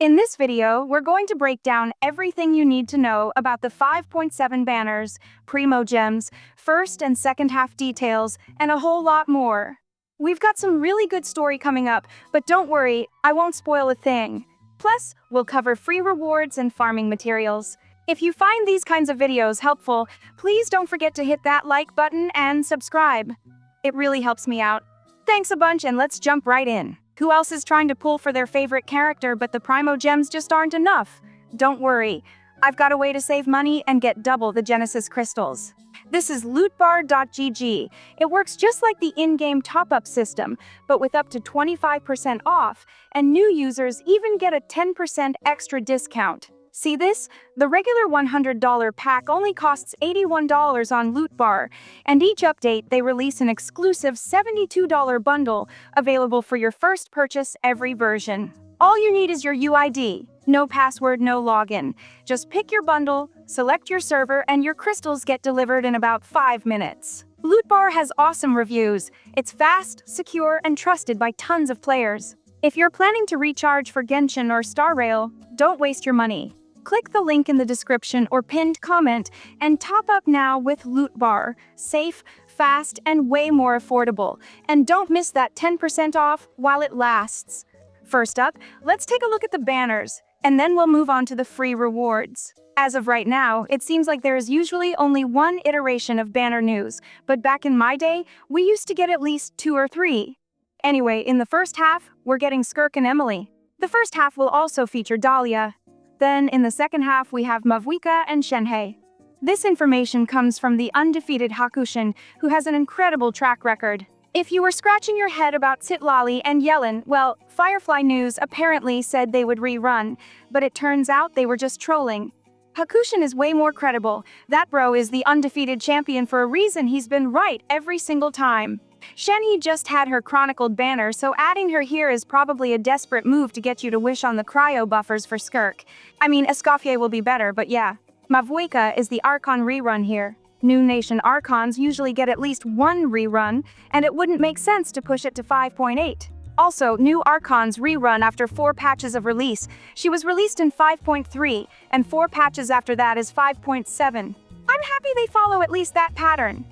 In this video, we're going to break down everything you need to know about the 5.7 banners, Primogems, first and second half details, and a whole lot more. We've got some really good story coming up, but don't worry, I won't spoil a thing. Plus, we'll cover free rewards and farming materials. If you find these kinds of videos helpful, please don't forget to hit that like button and subscribe. It really helps me out. Thanks a bunch, and let's jump right in. Who else is trying to pull for their favorite character, but the Primogems just aren't enough? Don't worry, I've got a way to save money and get double the Genesis crystals. This is lootbar.gg. It works just like the in-game top-up system, but with up to 25% off, and new users even get a 10% extra discount. See this? The regular $100 pack only costs $81 on Lootbar, and each update they release an exclusive $72 bundle available for your first purchase every version. All you need is your UID. No password, no login. Just pick your bundle, select your server, and your crystals get delivered in about 5 minutes. Lootbar has awesome reviews. It's fast, secure, and trusted by tons of players. If you're planning to recharge for Genshin or Star Rail, don't waste your money. Click the link in the description or pinned comment and top up now with Lootbar. Safe, fast, and way more affordable. And don't miss that 10% off while it lasts. First up, let's take a look at the banners, and then we'll move on to the free rewards. As of right now, it seems like there is usually only one iteration of banner news, but back in my day, we used to get at least 2 or 3. Anyway, in the first half, we're getting Skirk and Emily. The first half will also feature Dahlia. Then, in the second half, we have Mavuika and Shenhe. This information comes from the undefeated Hakushin, who has an incredible track record. If you were scratching your head about Citlali and Yellen, well, Firefly News apparently said they would rerun, but it turns out they were just trolling. Hakushin is way more credible. That bro is the undefeated champion for a reason. He's been right every single time. Shenhe just had her chronicled banner, so adding her here is probably a desperate move to get you to wish on the cryo buffers for Skirk. I mean, Escoffier will be better, but yeah. Mavuika is the Archon rerun here. New Nation Archons usually get at least one rerun, and it wouldn't make sense to push it to 5.8. Also, new Archons rerun after 4 patches of release. She was released in 5.3, and 4 patches after that is 5.7. I'm happy they follow at least that pattern.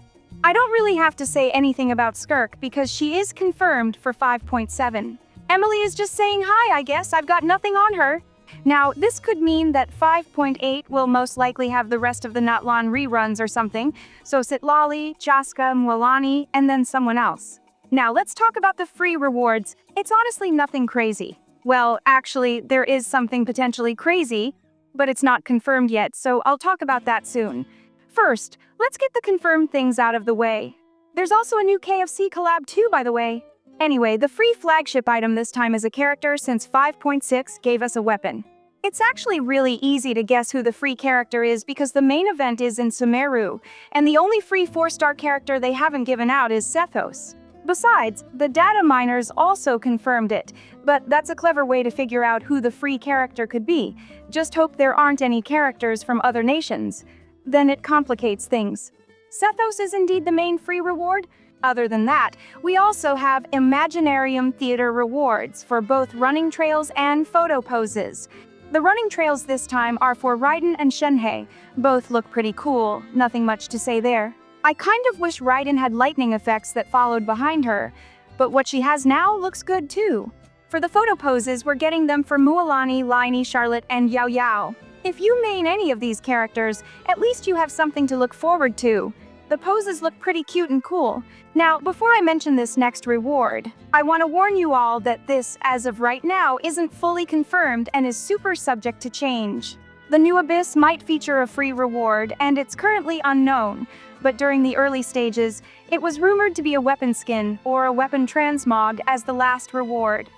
I don't really have to say anything about Skirk because she is confirmed for 5.7. Emily is just saying hi, I guess. I've got nothing on her. Now, this could mean that 5.8 will most likely have the rest of the Natlan reruns or something, so Citlali, Chaska, Mwalani, and then someone else. Now, let's talk about the free rewards. It's honestly nothing crazy. Well, actually, there is something potentially crazy, but it's not confirmed yet, so I'll talk about that soon. First, let's get the confirmed things out of the way. There's also a new KFC collab too, by the way. Anyway, the free flagship item this time is a character since 5.6 gave us a weapon. It's actually really easy to guess who the free character is because the main event is in Sumeru, and the only free 4-star character they haven't given out is Sethos. Besides, the data miners also confirmed it, but that's a clever way to figure out who the free character could be. Just hope there aren't any characters from other nations. Then it complicates things. Sethos is indeed the main free reward. Other than that, we also have Imaginarium Theater rewards for both running trails and photo poses. The running trails this time are for Raiden and Shenhe. Both look pretty cool, nothing much to say there. I kind of wish Raiden had lightning effects that followed behind her, but what she has now looks good too. For the photo poses, we're getting them for Mualani, Laini, Charlotte, and Yao Yao. If you main any of these characters, at least you have something to look forward to. The poses look pretty cute and cool. Now, before I mention this next reward, I want to warn you all that this, as of right now, isn't fully confirmed and is super subject to change. The new Abyss might feature a free reward, and it's currently unknown, but during the early stages, it was rumored to be a weapon skin or a weapon transmog as the last reward.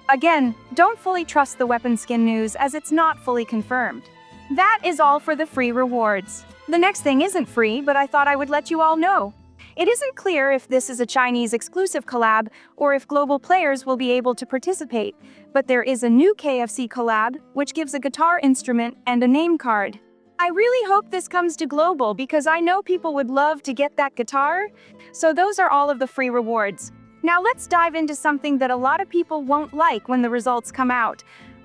Again, don't fully trust the weapon skin news as it's not fully confirmed. That is all for the free rewards. The next thing isn't free, but I thought I would let you all know. It isn't clear if this is a Chinese exclusive collab or if global players will be able to participate, but there is a new KFC collab, which gives a guitar instrument and a name card. I really hope this comes to global because I know people would love to get that guitar. So those are all of the free rewards. Now let's dive into something that a lot of people won't like when the results come out.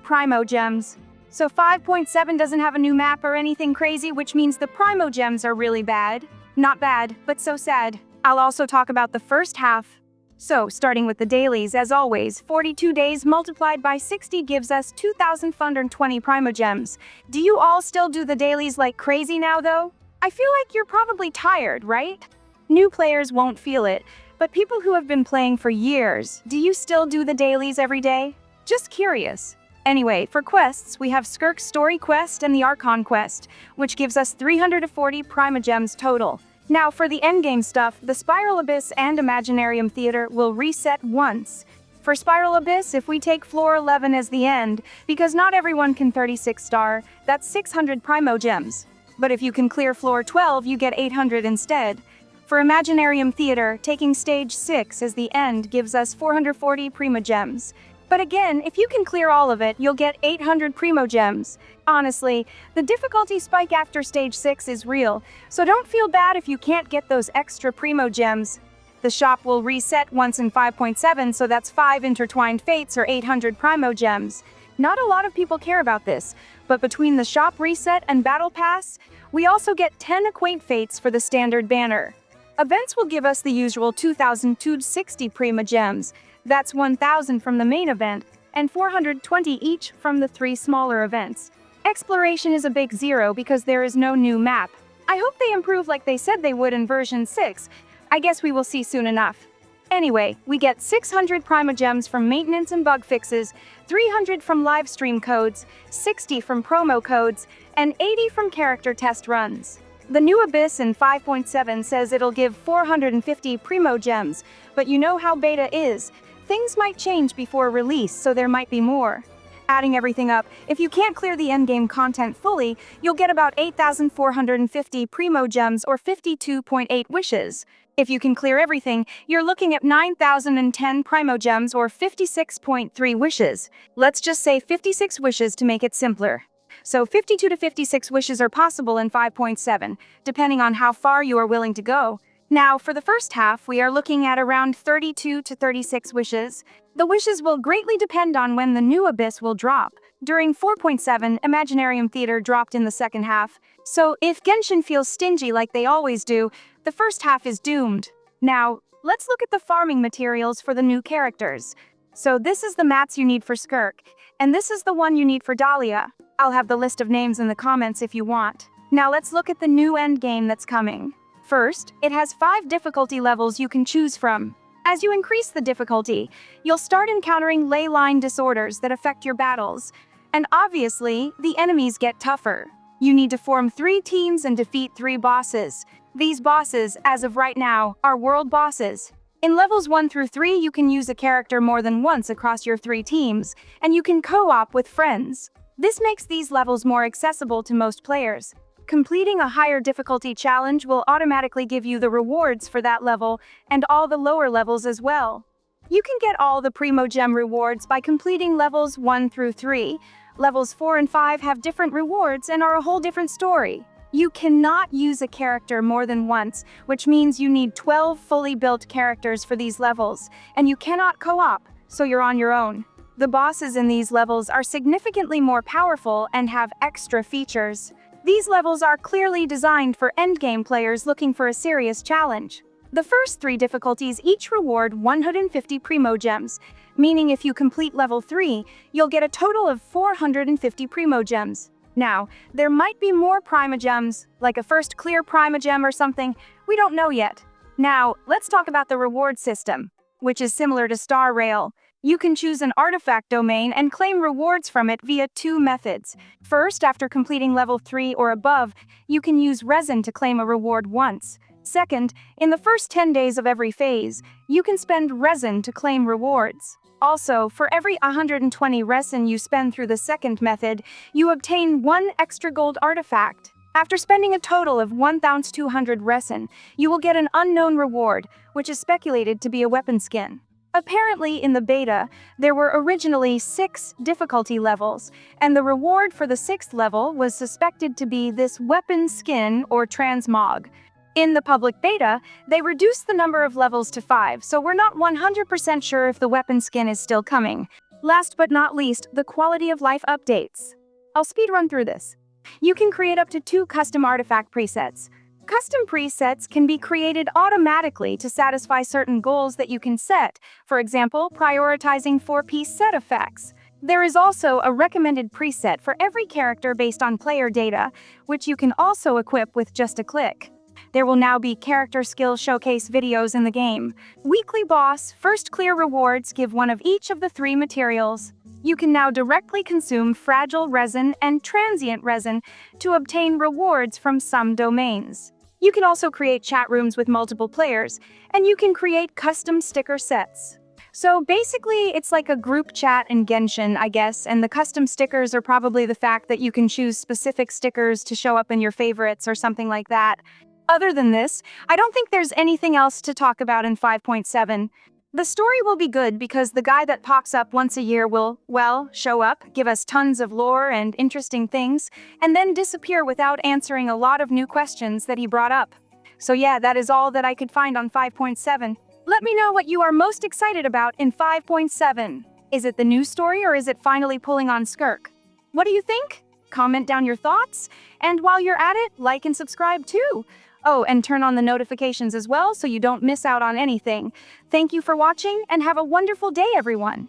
Primogems. So 5.7 doesn't have a new map or anything crazy, which means the Primogems are really bad. Not bad, but so sad. I'll also talk about the first half. So, starting with the dailies, as always, 42 days multiplied by 60 gives us 2,420 Primogems. Do you all still do the dailies like crazy now, though? I feel like you're probably tired, right? New players won't feel it, but people who have been playing for years, do you still do the dailies every day? Just curious. Anyway, for quests, we have Skirk's Story Quest and the Archon Quest, which gives us 340 Primogems total. Now, for the endgame stuff, the Spiral Abyss and Imaginarium Theater will reset once. For Spiral Abyss, if we take floor 11 as the end, because not everyone can 36 star, that's 600 Primogems. But if you can clear floor 12, you get 800 instead. For Imaginarium Theater, taking stage 6 as the end gives us 440 Primogems. But again, if you can clear all of it, you'll get 800 Primogems. Honestly, the difficulty spike after stage 6 is real, so don't feel bad if you can't get those extra Primogems. The shop will reset once in 5.7, so that's 5 intertwined fates or 800 Primogems. Not a lot of people care about this, but between the shop reset and battle pass, we also get 10 acquaint fates for the standard banner. Events will give us the usual 2,260 Primogems. That's 1,000 from the main event, and 420 each from the 3 smaller events. Exploration is a big 0 because there is no new map. I hope they improve like they said they would in version 6. I guess we will see soon enough. Anyway, we get 600 Primogems from maintenance and bug fixes, 300 from live stream codes, 60 from promo codes, and 80 from character test runs. The new Abyss in 5.7 says it'll give 450 Primogems, but you know how beta is. Things might change before release, so there might be more. Adding everything up, if you can't clear the endgame content fully, you'll get about 8,450 Primogems or 52.8 wishes. If you can clear everything, you're looking at 9,010 Primogems or 56.3 wishes. Let's just say 56 wishes to make it simpler. So 52 to 56 wishes are possible in 5.7, depending on how far you are willing to go. Now, for the first half, we are looking at around 32 to 36 wishes. The wishes will greatly depend on when the new Abyss will drop. During 4.7, Imaginarium Theater dropped in the second half, so if Genshin feels stingy like they always do, the first half is doomed. Now, let's look at the farming materials for the new characters. So this is the mats you need for Skirk, and this is the one you need for Dahlia. I'll have the list of names in the comments if you want. Now let's look at the new endgame that's coming. First, it has 5 difficulty levels you can choose from. As you increase the difficulty, you'll start encountering ley line disorders that affect your battles. And obviously, the enemies get tougher. You need to form 3 teams and defeat 3 bosses. These bosses, as of right now, are world bosses. In levels 1 through 3, you can use a character more than once across your 3 teams, and you can co-op with friends. This makes these levels more accessible to most players. Completing a higher difficulty challenge will automatically give you the rewards for that level and all the lower levels as well. You can get all the Primogem rewards by completing levels 1 through 3. Levels 4 and 5 have different rewards and are a whole different story. You cannot use a character more than once, which means you need 12 fully built characters for these levels, and you cannot co-op, so you're on your own. The bosses in these levels are significantly more powerful and have extra features. These levels are clearly designed for endgame players looking for a serious challenge. The first 3 difficulties each reward 150 Primogems, meaning if you complete level 3, you'll get a total of 450 Primogems. Now, there might be more Primogems, like a first clear Primogem or something, we don't know yet. Now, let's talk about the reward system, which is similar to Star Rail. You can choose an artifact domain and claim rewards from it via 2 methods. First, after completing level 3 or above, you can use resin to claim a reward once. Second, in the first 10 days of every phase, you can spend resin to claim rewards. Also, for every 120 resin you spend through the second method, you obtain 1 extra gold artifact. After spending a total of 1,200 resin, you will get an unknown reward, which is speculated to be a weapon skin. Apparently, in the beta, there were originally 6 difficulty levels, and the reward for the 6th level was suspected to be this weapon skin or transmog. In the public beta, they reduced the number of levels to 5, so we're not 100% sure if the weapon skin is still coming. Last but not least, the quality of life updates. I'll speed run through this. You can create up to 2 custom artifact presets. Custom presets can be created automatically to satisfy certain goals that you can set, for example, prioritizing 4-piece set effects. There is also a recommended preset for every character based on player data, which you can also equip with just a click. There will now be character skill showcase videos in the game. Weekly boss, first clear rewards give one of each of the 3 materials. You can now directly consume fragile resin and transient resin to obtain rewards from some domains. You can also create chat rooms with multiple players, and you can create custom sticker sets. So basically, it's like a group chat in Genshin, I guess, and the custom stickers are probably the fact that you can choose specific stickers to show up in your favorites or something like that. Other than this, I don't think there's anything else to talk about in 5.7. The story will be good because the guy that pops up once a year will, well, show up, give us tons of lore and interesting things, and then disappear without answering a lot of new questions that he brought up. So yeah, that is all that I could find on 5.7. Let me know what you are most excited about in 5.7. Is it the new story or is it finally pulling on Skirk? What do you think? Comment down your thoughts. And while you're at it, like and subscribe too. Oh, and turn on the notifications as well so you don't miss out on anything. Thank you for watching and have a wonderful day, everyone.